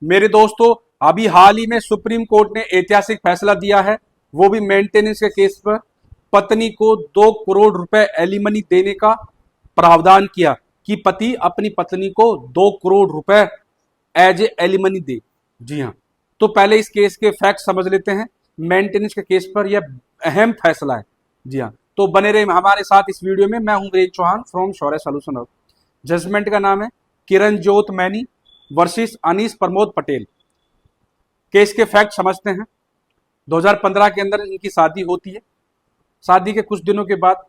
मेरे दोस्तों, अभी हाल ही में सुप्रीम कोर्ट ने ऐतिहासिक फैसला दिया है, वो भी मेंटेनेंस के केस पर। पत्नी को 2 करोड़ रुपए एलिमनी देने का प्रावधान किया कि पति अपनी पत्नी को 2 करोड़ रुपए एज ए एलिमनी दे। जी हाँ, तो पहले इस केस के फैक्ट समझ लेते हैं। मेंटेनेंस के केस पर यह अहम फैसला है। जी हाँ, तो बने रहे हमारे साथ इस वीडियो में। मैं हूं Virendra Chauhan from Shaurya solution house. Judgment का नाम है किरण जोत मैनी वर्सेस अनीस प्रमोद पटेल। केस के फैक्ट समझते हैं। 2015 के अंदर इनकी शादी होती है। शादी के कुछ दिनों के बाद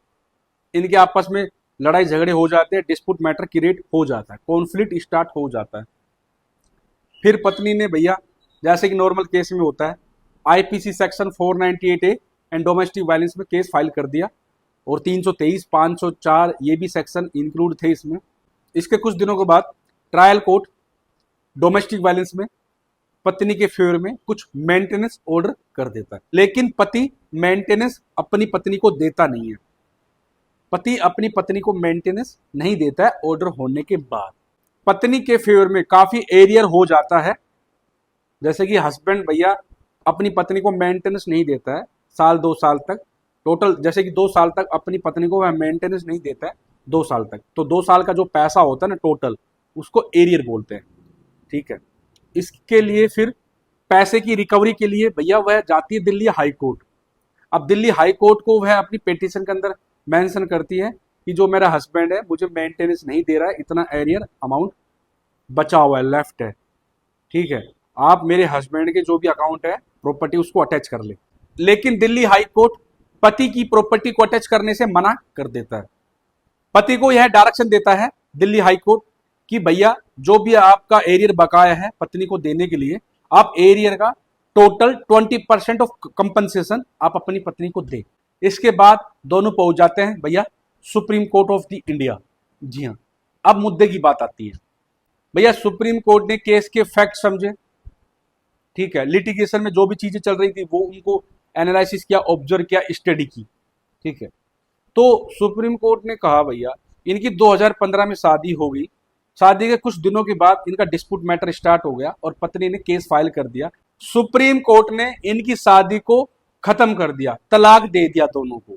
इनके आपस में लड़ाई झगड़े हो जाते हैं, डिस्प्यूट मैटर क्रिएट हो जाता है, कॉन्फ्लिक्ट स्टार्ट हो जाता है। फिर पत्नी ने भैया, जैसे कि नॉर्मल केस में होता है, IPC section 498A and domestic violence में केस फाइल कर दिया, और 323, 504 ये भी सेक्शन इंक्लूड थे इसमें। इसके कुछ दिनों के बाद ट्रायल कोर्ट डोमेस्टिक वायलेंस में पत्नी के फेवर में कुछ मेंटेनेंस ऑर्डर कर देता है, लेकिन पति मेंटेनेंस अपनी पत्नी को देता नहीं है। पति अपनी पत्नी को मेंटेनेंस नहीं देता है ऑर्डर होने के बाद। पत्नी के फेवर में काफी एरियर हो जाता है, जैसे कि हस्बैंड भैया अपनी पत्नी को मेंटेनेंस नहीं देता है साल 2 साल तक टोटल, जैसे कि 2 साल तक अपनी पत्नी को वह मेंटेनेंस नहीं देता है 2 साल तक, तो 2 साल का जो पैसा होता है ना टोटल, उसको एरियर बोलते हैं। ठीक है, इसके लिए फिर पैसे की रिकवरी के लिए भैया वह जाती है दिल्ली हाई कोर्ट। अब दिल्ली हाई कोर्ट को वह अपनी पिटीशन के अंदर मेंशन करती है कि जो मेरा हस्बैंड है मुझे मेंटेनेंस नहीं दे रहा है, इतना एरियर अमाउंट बचा हुआ है, लेफ्ट है। ठीक है, आप मेरे हस्बैंड के जो भी अकाउंट है प्रॉपर्टी उसको अटैच कर ले। लेकिन दिल्ली हाई कोर्ट पति की प्रॉपर्टी को अटैच करने से मना कर देता है। पति को यह डायरेक्शन देता है दिल्ली हाई कोर्ट कि भैया जो भी आपका एरियर बकाया है पत्नी को देने के लिए, आप एरियर का टोटल 20% ऑफ कंपनसेशन आप अपनी पत्नी को दे। इसके बाद दोनों पहुंच जाते हैं भैया supreme court of the India. जी हाँ, अब मुद्दे की बात आती है। भैया सुप्रीम कोर्ट ने केस के फैक्ट समझे। ठीक है, लिटिगेशन में जो भी चीजें चल रही थी वो उनको एनालिसिस किया, ऑब्जर्व किया, स्टडी की। ठीक है, तो सुप्रीम कोर्ट ने कहा भैया इनकी 2015 में शादी हो गई। शादी के कुछ दिनों के बाद इनका डिस्प्यूट मैटर स्टार्ट हो गया और पत्नी ने केस फाइल कर दिया। सुप्रीम कोर्ट ने इनकी शादी को खत्म कर दिया, तलाक दे दिया दोनों को।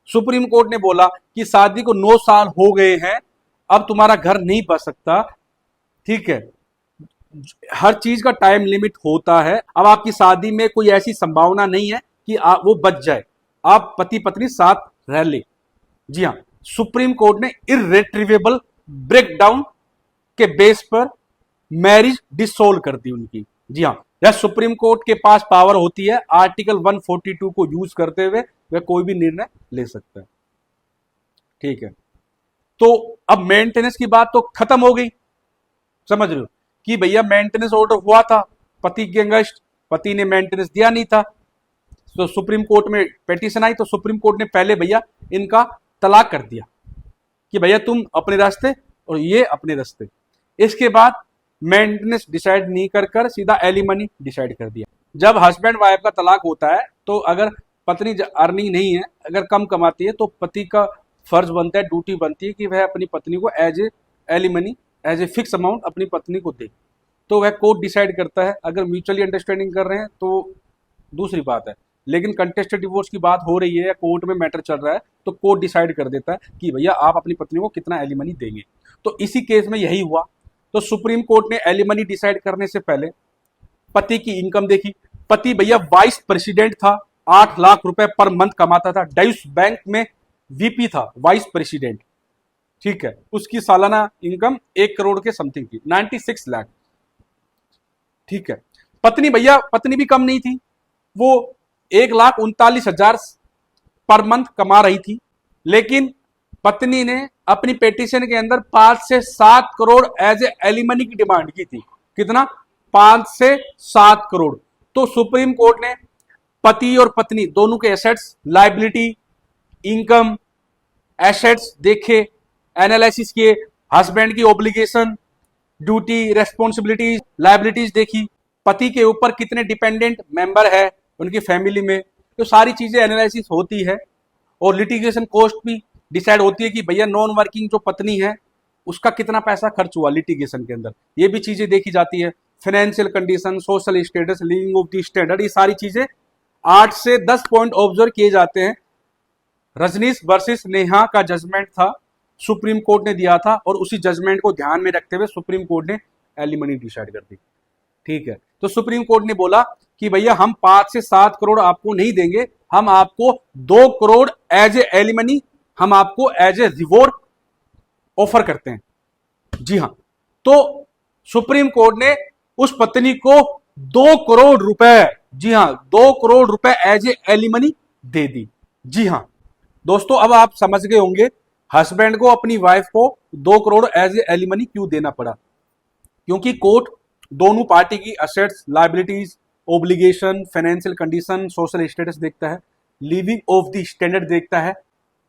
सुप्रीम कोर्ट ने बोला कि शादी को 9 साल हो गए हैं, अब तुम्हारा घर नहीं बच सकता। ठीक है, हर चीज का टाइम लिमिट होता है। अब आपकी शादी में कोई ऐसी संभावना नहीं है कि वो बच जाए, आप पति पत्नी साथ रह ले। जी हाँ, सुप्रीम कोर्ट ने इर्रेट्रीवेबल ब्रेकडाउन के बेस पर मैरिज डिसोल्व कर दी उनकी। जी हाँ, यह सुप्रीम कोर्ट के पास पावर होती है, आर्टिकल 142 को यूज करते हुए वह कोई भी निर्णय ले सकता है। ठीक है, तो अब मेंटेनेंस की बात तो खत्म हो गई, समझ रहे हो कि भैया मेंटेनेंस ऑर्डर हुआ था पति के अगेंस्ट, पति ने मेंटेनेंस दिया नहीं था, तो सुप्रीम कोर्ट में पिटीशन आई, तो सुप्रीम कोर्ट ने पहले भैया इनका तलाक कर दिया कि भैया तुम अपने रास्ते और ये अपने रास्ते। इसके बाद मेंटेनेंस डिसाइड नहीं कर सीधा एलिमनी डिसाइड कर दिया। जब हस्बैंड वाइफ का तलाक होता है तो अगर पत्नी अर्निंग नहीं है, अगर कम कमाती है, तो पति का फर्ज बनता है, ड्यूटी बनती है कि वह अपनी पत्नी को as a alimony, as a fix amount अपनी पत्नी को दे। तो वह कोर्ट डिसाइड करता है। अगर म्यूचुअली अंडरस्टैंडिंग कर रहे हैं तो दूसरी बात है, लेकिन कंटेस्टेड डिवोर्स की बात हो रही है या कोर्ट में मैटर चल रहा है तो कोर्ट डिसाइड कर देता है कि भैया आप अपनी पत्नी को कितना एलिमनी देंगे। तो इसी केस में यही हुआ। तो सुप्रीम कोर्ट ने एलिमनी डिसाइड करने से पहले पति की इनकम देखी। पति भैया वाइस प्रेसिडेंट था, 8 लाख रुपए पर मंथ कमाता था, डाइस बैंक में वीपी था, वाइस प्रेसिडेंट। ठीक है, उसकी सालाना इनकम 1 करोड़ के समथिंग थी, 96 लाख। ठीक है, पत्नी भैया पत्नी भी कम नहीं थी, वो 1,39,000 पर मंथ कमा रही थी, लेकिन पत्नी ने अपनी पिटीशन के अंदर 5 से 7 करोड़ एज ए एलिमनी की डिमांड की थी। कितना? 5 से 7 करोड़। तो सुप्रीम कोर्ट ने पति और पत्नी दोनों के एसेट्स, लायबिलिटी, इनकम, एसेट्स देखे, एनालिसिस किए, हस्बैंड की ऑब्लिगेशन, ड्यूटी, रेस्पॉन्सिबिलिटीज, लायबिलिटीज देखी, पति के ऊपर कितने डिपेंडेंट मेंबर है उनकी फैमिली में, तो सारी चीजें एनालिसिस होती है। और लिटिगेशन कॉस्ट भी डिसाइड होती है कि भैया नॉन वर्किंग जो पत्नी है उसका कितना पैसा खर्च हुआ लिटिगेशन के अंदर, ये भी चीजें देखी जाती है। Financial condition, social status, living of the standard, ये सारी चीजें 8 से 10 पॉइंट ऑब्जर्व किए जाते हैं। रजनीश वर्सेस नेहा का जजमेंट था, सुप्रीम कोर्ट ने दिया था, और उसी जजमेंट को ध्यान में रखते हुए सुप्रीम कोर्ट ने एलिमनी डिसाइड कर दी। ठीक है, तो सुप्रीम कोर्ट ने बोला कि भैया हम 5 से 7 करोड़ आपको नहीं देंगे, हम आपको 2 करोड़ एज ए एलिमनी, हम आपको एज ए रिवॉर्ड ऑफर करते हैं। जी हां, तो सुप्रीम कोर्ट ने उस पत्नी को 2 करोड़ रुपए, जी हां 2 करोड़ रुपए एज ए एलिमनी दे दी। जी हां दोस्तों, अब आप समझ गए होंगे हस्बैंड को अपनी वाइफ को 2 करोड़ एज ए एलिमनी क्यों देना पड़ा। क्योंकि कोर्ट दोनों पार्टी की assets, liabilities, obligation, financial condition, social status देखता है, लिविंग ऑफ द स्टैंडर्ड देखता है।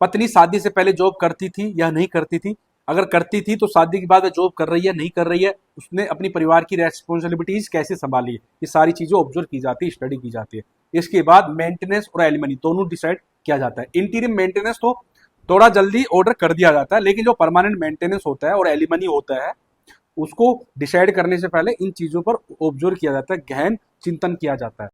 पत्नी शादी से पहले जॉब करती थी या नहीं करती थी, अगर करती थी तो शादी के बाद जॉब कर रही है नहीं कर रही है, उसने अपनी परिवार की रेस्पॉन्सिबिलिटीज कैसे संभाली है, ये सारी चीजें ऑब्जर्व की जाती है, स्टडी की जाती है। इसके बाद मेंटेनेंस और एलिमनी दोनों डिसाइड किया जाता है। इंटीरियम मेंटेनेंस तो थोड़ा जल्दी ऑर्डर कर दिया जाता है, लेकिन जो परमानेंट मेंटेनेंस होता है और एलिमनी होता है उसको डिसाइड करने से पहले इन चीजों पर ऑब्जर्व किया जाता है, गहन चिंतन किया जाता है।